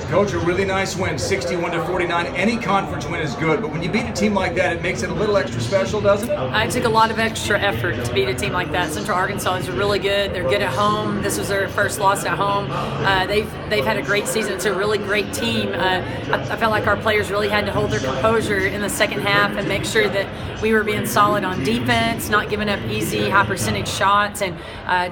Coach, a really nice win, 61-49. Any conference win is good, but when you beat a team like that, it makes it a little extra special, doesn't it? It took a lot of extra effort to beat a team like that. Central Arkansas is really good. They're good at home. This was their first loss at home. They've had a great season. It's a really great team. I felt like our players really had to hold their composure in the second half and make sure that we were being solid on defense, not giving up easy, high percentage shots, and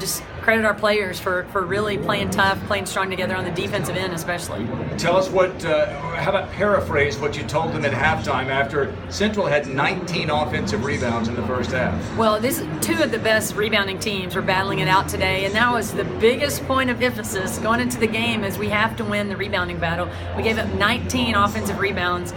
just credit our players for really playing tough, playing strong together on the defensive end especially. Tell us how about paraphrase what you told them at halftime after Central had 19 offensive rebounds in the first half? Well, two of the best rebounding teams were battling it out today, and that was the biggest point of emphasis going into the game is we have to win the rebounding battle. We gave up 19 offensive rebounds,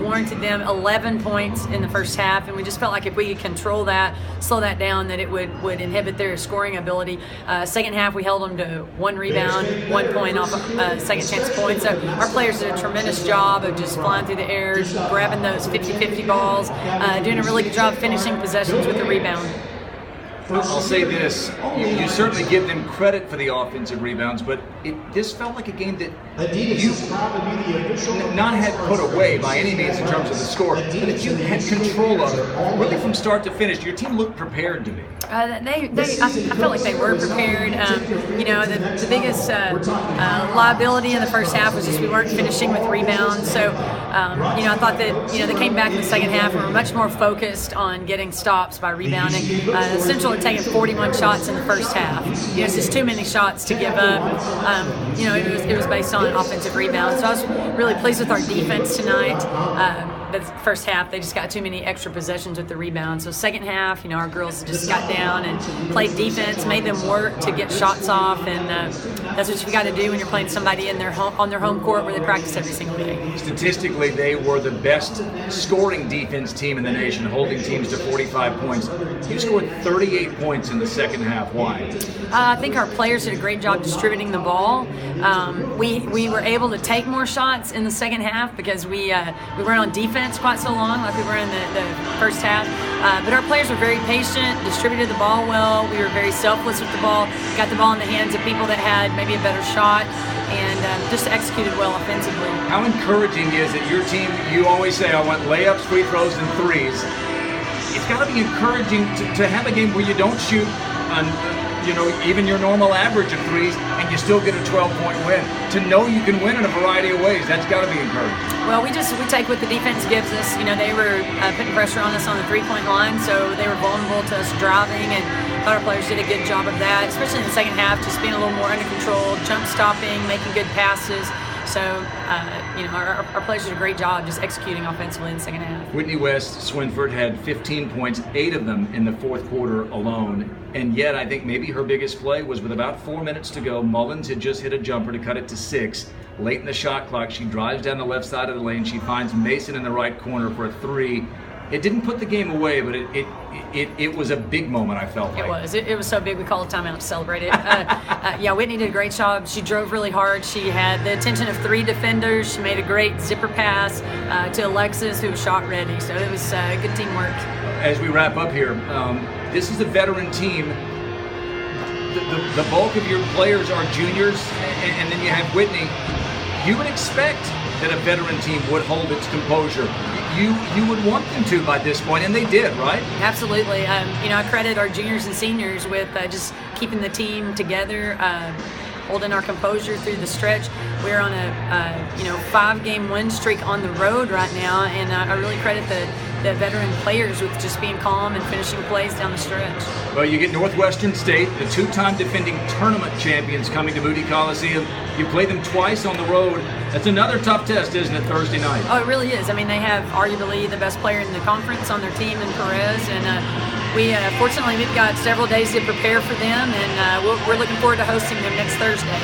warranted them 11 points in the first half, and we just felt like if we could control that, slow that down, that it would inhibit their scoring ability. Second half, we held them to 1 rebound, 1 point off second chance points. So our players did a tremendous job of just flying through the air, grabbing those 50-50 balls, doing a really good job finishing possessions with the rebound. I'll say this, you certainly give them credit for the offensive rebounds, but this felt like a game that you not had put away by any means in terms of the score, but that you had control of it, really from start to finish. Your team looked prepared to me. I felt like they were prepared. The biggest liability in the first half was just we weren't finishing with rebounds. So, I thought that, they came back in the second half and were much more focused on getting stops by rebounding. Central had taken 41 shots in the first half. It's just too many shots to give up. It was based on offensive rebounds. So I was really pleased with our defense tonight. The first half, they just got too many extra possessions with the rebound. So second half, our girls just got down and played defense, made them work to get shots off, and that's what you got to do when you're playing somebody on their home court where they practice every single day. Statistically, they were the best scoring defense team in the nation, holding teams to 45 points. You scored 38 points in the second half. Why? I think our players did a great job distributing the ball. We were able to take more shots in the second half because we weren't on defense quite so long like we were in the first half. But our players were very patient, distributed the ball well. We were very selfless with the ball, got the ball in the hands of people that had maybe a better shot, and just executed well offensively. How encouraging is it? Your team, you always say, I want layups, free throws, and threes. It's got to be encouraging to have a game where you don't shoot even your normal average of threes, and you still get a 12-point win. To know you can win in a variety of ways, that's got to be encouraging. Well, we take what the defense gives us. They were putting pressure on us on the three-point line, so they were vulnerable to us driving, and I thought our players did a good job of that, especially in the second half, just being a little more under control, jump stopping, making good passes. So, our players did a great job just executing offensively in the second half. Whitney West Swinford had 15 points, 8 of them in the fourth quarter alone. And yet, I think maybe her biggest play was with about 4 minutes to go. Mullins had just hit a jumper to cut it to 6. Late in the shot clock, she drives down the left side of the lane. She finds Mason in the right corner for a 3. It didn't put the game away, but it was a big moment, I felt like. It was so big we called a timeout to celebrate it. Whitney did a great job. She drove really hard. She had the attention of 3 defenders. She made a great zipper pass to Alexis, who was shot ready. So it was good teamwork. As we wrap up here, this is a veteran team. The bulk of your players are juniors, and then you have Whitney. You would expect that a veteran team would hold its composure. You would want them to by this point, and they did, right? Absolutely. I credit our juniors and seniors with just keeping the team together, holding our composure through the stretch. We're on a 5-game win streak on the road right now, and I really credit the veteran players with just being calm and finishing plays down the stretch. Well, you get Northwestern State, the 2-time defending tournament champions, coming to Moody Coliseum. You play them twice on the road. That's another tough test, isn't it, Thursday night? Oh, it really is. They have arguably the best player in the conference on their team in Perez, and fortunately we've got several days to prepare for them, and we're looking forward to hosting them next Thursday.